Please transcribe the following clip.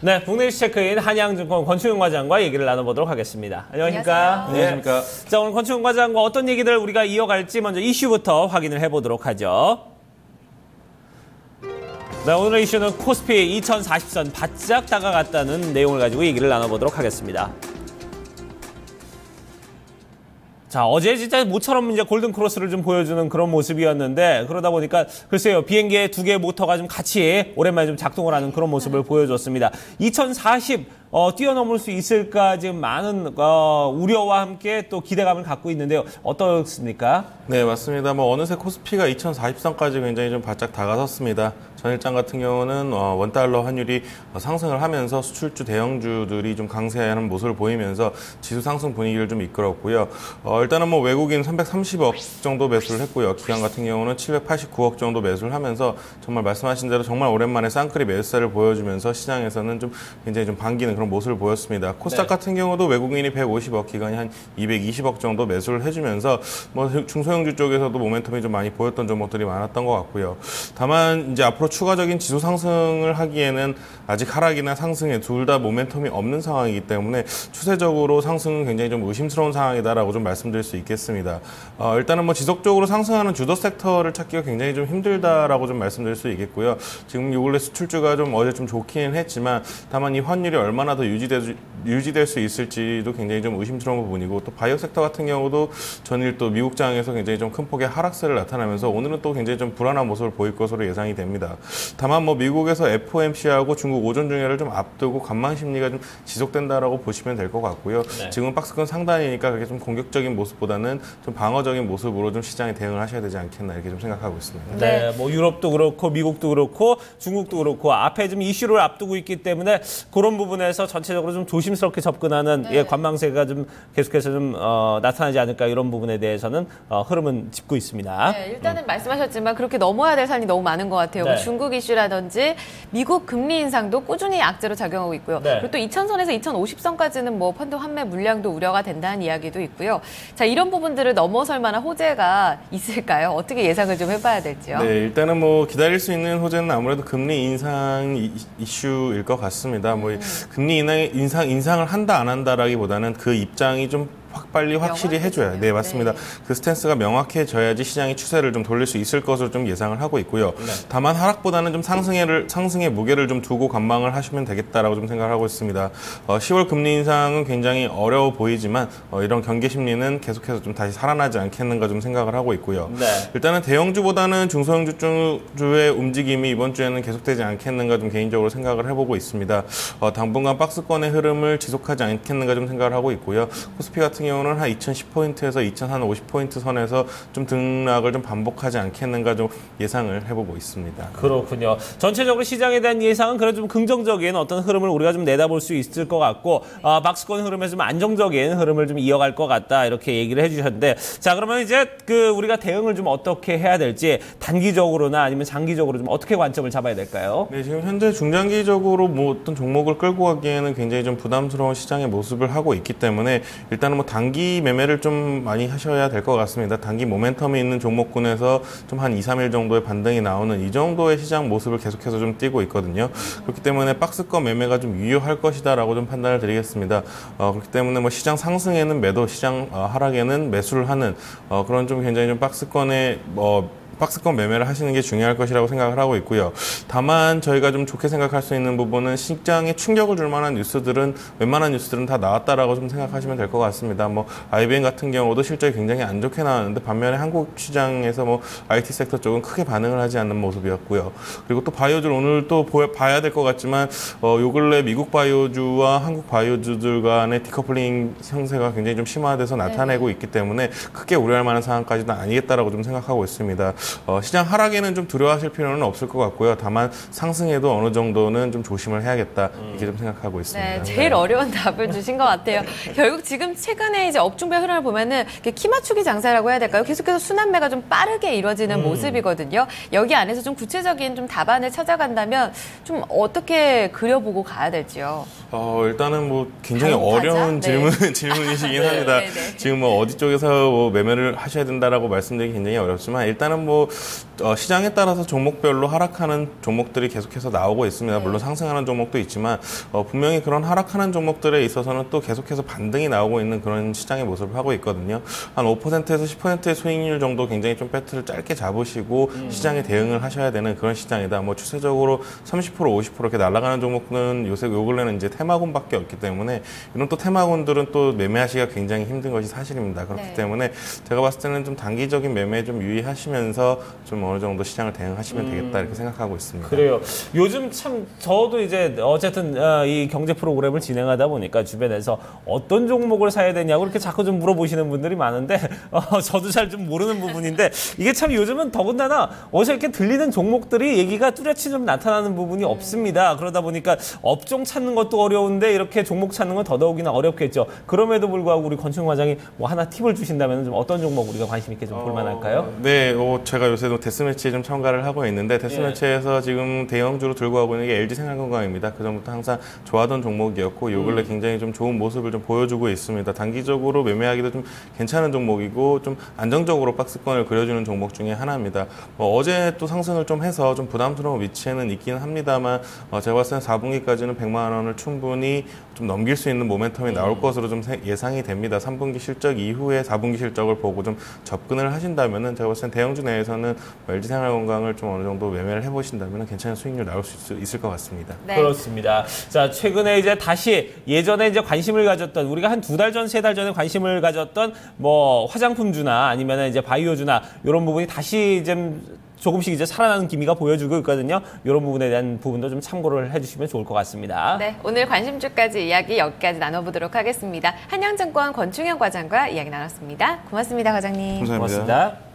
네, 국내 이슈 체크인 한양증권 권충현 과장과 얘기를 나눠보도록 하겠습니다. 안녕하십니까? 안녕하십니까? 네. 자, 오늘 권충현 과장과 어떤 얘기들 우리가 이어갈지 먼저 이슈부터 확인을 해보도록 하죠. 네, 오늘의 이슈는 코스피 2040선 바짝 다가갔다는 내용을 가지고 얘기를 나눠보도록 하겠습니다. 자, 어제 진짜 모처럼 이제 골든크로스를 좀 보여주는 그런 모습이었는데, 그러다 보니까 글쎄요, 비행기의 두 개의 모터가 좀 같이 오랜만에 좀 작동을 하는 그런 모습을 보여줬습니다. 2040 뛰어넘을 수 있을까 지금 많은 우려와 함께 또 기대감을 갖고 있는데요. 어떻습니까? 네, 맞습니다. 어느새 코스피가 2040선까지 굉장히 좀 바짝 다가섰습니다. 전일장 같은 경우는 원달러 환율이 상승을 하면서 수출주 대형주들이 좀 강세하는 모습을 보이면서 지수 상승 분위기를 좀 이끌었고요. 일단은 외국인 330억 정도 매수를 했고요. 기관 같은 경우는 789억 정도 매수를 하면서 정말 말씀하신 대로 정말 오랜만에 쌍끌이 매수세를 보여주면서 시장에서는 좀 굉장히 좀 반기는 그런 모습을 보였습니다. 코스닥 네. 같은 경우도 외국인이 150억, 기관이 한 220억 정도 매수를 해주면서 중소형주 쪽에서도 모멘텀이 좀 많이 보였던 종목들이 많았던 것 같고요. 다만 이제 앞으로 추가적인 지수 상승을 하기에는 아직 하락이나 상승에 둘 다 모멘텀이 없는 상황이기 때문에 추세적으로 상승은 굉장히 좀 의심스러운 상황이다라고 좀 말씀드릴 수 있겠습니다. 일단은 지속적으로 상승하는 주도 섹터를 찾기가 굉장히 좀 힘들다라고 좀 말씀드릴 수 있겠고요. 지금 요 근래 수출주가 좀 어제 좀 좋기는 했지만 다만 이 환율이 얼마나 더 유지될 수 있을지도 굉장히 좀 의심스러운 부분이고, 또 바이오 섹터 같은 경우도 전일 또 미국장에서 굉장히 좀 큰 폭의 하락세를 나타나면서 오늘은 또 굉장히 좀 불안한 모습을 보일 것으로 예상이 됩니다. 다만 미국에서 FOMC하고 중국 오존중회를 좀 앞두고 관망 심리가 좀 지속된다라고 보시면 될 것 같고요. 네. 지금은 박스권 상단이니까 그렇게 좀 공격적인 모습보다는 좀 방어적인 모습으로 좀 시장에 대응을 하셔야 되지 않겠나 이렇게 좀 생각하고 있습니다. 네, 유럽도 그렇고 미국도 그렇고 중국도 그렇고 앞에 좀 이슈를 앞두고 있기 때문에 그런 부분에서 전체적으로 좀 조심스럽게 접근하는 관망세가 좀 계속해서 좀 나타나지 않을까, 이런 부분에 대해서는 흐름은 짚고 있습니다. 네, 일단은 말씀하셨지만 그렇게 넘어야 될 산이 너무 많은 것 같아요. 네. 중국 이슈라든지 미국 금리 인상도 꾸준히 악재로 작용하고 있고요. 네. 그리고 또 2000선에서 2050선까지는 펀드 환매 물량도 우려가 된다는 이야기도 있고요. 자, 이런 부분들을 넘어설 만한 호재가 있을까요? 어떻게 예상을 좀 해봐야 될지요? 네, 일단은 기다릴 수 있는 호재는 아무래도 금리 인상 이슈일 것 같습니다. 금리 인상을 한다 안 한다라기보다는 그 입장이 좀 빨리 확실히 해줘야. 네, 맞습니다. 네. 그 스탠스가 명확해져야지 시장이 추세를 좀 돌릴 수 있을 것으로 좀 예상을 하고 있고요. 네. 다만 하락보다는 좀 상승의 무게를 좀 두고 관망을 하시면 되겠다라고 좀 생각을 하고 있습니다. 10월 금리 인상은 굉장히 어려워 보이지만 이런 경계 심리는 계속해서 좀 다시 살아나지 않겠는가 좀 생각을 하고 있고요. 네. 일단은 대형주보다는 중소형주의 움직임이 이번 주에는 계속되지 않겠는가 좀 개인적으로 생각을 해보고 있습니다. 당분간 박스권의 흐름을 지속하지 않겠는가 좀 생각을 하고 있고요. 코스피 같은 경우는 한 2010포인트에서 2050포인트 선에서 좀 등락을 좀 반복하지 않겠는가 좀 예상을 해보고 있습니다. 그렇군요. 전체적으로 시장에 대한 예상은 그래도 좀 긍정적인 어떤 흐름을 우리가 좀 내다볼 수 있을 것 같고, 박스권 흐름에서 좀 안정적인 흐름을 좀 이어갈 것 같다, 이렇게 얘기를 해주셨는데, 자, 그러면 이제 우리가 대응을 좀 어떻게 해야 될지 단기적으로나 아니면 장기적으로 좀 어떻게 관점을 잡아야 될까요? 네, 지금 현재 중장기적으로 어떤 종목을 끌고 가기에는 굉장히 좀 부담스러운 시장의 모습을 하고 있기 때문에 일단은 단기 매매를 좀 많이 하셔야 될 것 같습니다. 단기 모멘텀이 있는 종목군에서 좀 한 2, 3일 정도의 반등이 나오는 이 정도의 시장 모습을 계속해서 좀 띄고 있거든요. 그렇기 때문에 박스권 매매가 좀 유효할 것이다라고 좀 판단을 드리겠습니다. 그렇기 때문에 시장 상승에는 매도, 시장 하락에는 매수를 하는 그런 좀 굉장히 좀 박스권 매매를 하시는 게 중요할 것이라고 생각을 하고 있고요. 다만 저희가 좀 좋게 생각할 수 있는 부분은 시장에 충격을 줄 만한 뉴스들은, 웬만한 뉴스들은 다 나왔다라고 좀 생각하시면 될 것 같습니다. IBM 같은 경우도 실적이 굉장히 안 좋게 나왔는데 반면에 한국 시장에서 IT 섹터 쪽은 크게 반응을 하지 않는 모습이었고요. 그리고 또 바이오주를 오늘 또 봐야 될 것 같지만 요 근래 미국 바이오주와 한국 바이오주들 간의 디커플링 형세가 굉장히 좀 심화돼서 나타내고 있기 때문에 크게 우려할 만한 상황까지는 아니겠다라고 좀 생각하고 있습니다. 시장 하락에는 좀 두려워하실 필요는 없을 것 같고요. 다만 상승에도 어느 정도는 좀 조심을 해야겠다, 이렇게 좀 생각하고 있습니다. 네, 제일 어려운 답을 주신 것 같아요. 결국 지금 최근에 이제 업종별 흐름을 보면은 키 맞추기 장사라고 해야 될까요? 계속해서 순환매가 좀 빠르게 이루어지는 모습이거든요. 여기 안에서 좀 구체적인 좀 답안을 찾아간다면 좀 어떻게 그려보고 가야 될지요? 일단은 뭐 굉장히 바로 어려운 가자? 네. 질문이시긴 네, 합니다. 네, 네. 지금 뭐 어디 쪽에서 뭐 매매를 하셔야 된다라고 말씀드리기 굉장히 어렵지만 일단은 뭐 시장에 따라서 종목별로 하락하는 종목들이 계속해서 나오고 있습니다. 물론 상승하는 종목도 있지만 분명히 그런 하락하는 종목들에 있어서는 또 계속해서 반등이 나오고 있는 그런 시장의 모습을 하고 있거든요. 한 5%에서 10%의 수익률 정도 굉장히 좀 배트를 짧게 잡으시고 시장에 대응을 하셔야 되는 그런 시장이다. 뭐 추세적으로 30% 50% 이렇게 날아가는 종목은 요새 요 근래는 이제 테마군밖에 없기 때문에 이런 또 테마군들은 또 매매하시기가 굉장히 힘든 것이 사실입니다. 그렇기 네. 때문에 제가 봤을 때는 좀 단기적인 매매에 좀 유의하시면서 좀 어느 정도 시장을 대응하시면 되겠다 이렇게 생각하고 있습니다. 그래요. 요즘 참 저도 이제 어쨌든 이 경제 프로그램을 진행하다 보니까 주변에서 어떤 종목을 사야 되냐고 이렇게 자꾸 좀 물어보시는 분들이 많은데 저도 잘 좀 모르는 부분인데 이게 참 요즘은 더군다나 어디서 이렇게 들리는 종목들이 얘기가 뚜렷이 좀 나타나는 부분이 없습니다. 그러다 보니까 업종 찾는 것도 어려운데 이렇게 종목 찾는 건 더더욱이나 어렵겠죠. 그럼에도 불구하고 우리 권충 과장이 뭐 하나 팁을 주신다면 좀 어떤 종목 우리가 관심 있게 좀 볼만할까요? 네, 제가 요새도 데스매치에 좀 참가를 하고 있는데 데스매치에서 지금 대형주로 들고 가고 있는 게 LG생활건강입니다. 그전부터 항상 좋아하던 종목이었고 요 근래 굉장히 좀 좋은 모습을 좀 보여주고 있습니다. 단기적으로 매매하기도 좀 괜찮은 종목이고 좀 안정적으로 박스권을 그려주는 종목 중에 하나입니다. 어제 또 상승을 좀 해서 좀 부담스러운 위치에는 있긴 합니다만 제가 봤을 때 4분기까지는 100만 원을 충분히 좀 넘길 수 있는 모멘텀이 나올 것으로 좀 예상이 됩니다. 3분기 실적 이후에 4분기 실적을 보고 좀 접근을 하신다면은 제가 봤을 때 대형주 내에서는 LG생활건강을 좀 어느 정도 매매를 해보신다면 괜찮은 수익률 나올 수 있을 것 같습니다. 네. 그렇습니다. 자, 최근에 이제 다시 예전에 이제 관심을 가졌던 우리가 한 2달 전, 3달 전에 관심을 가졌던 뭐 화장품주나 아니면 이제 바이오주나 이런 부분이 다시 좀 조금씩 이제 살아나는 기미가 보여주고 있거든요. 이런 부분에 대한 부분도 좀 참고를 해주시면 좋을 것 같습니다. 네, 오늘 관심주까지 이야기 여기까지 나눠보도록 하겠습니다. 한양증권 권충현 과장과 이야기 나눴습니다. 고맙습니다, 과장님. 감사합니다. 고맙습니다.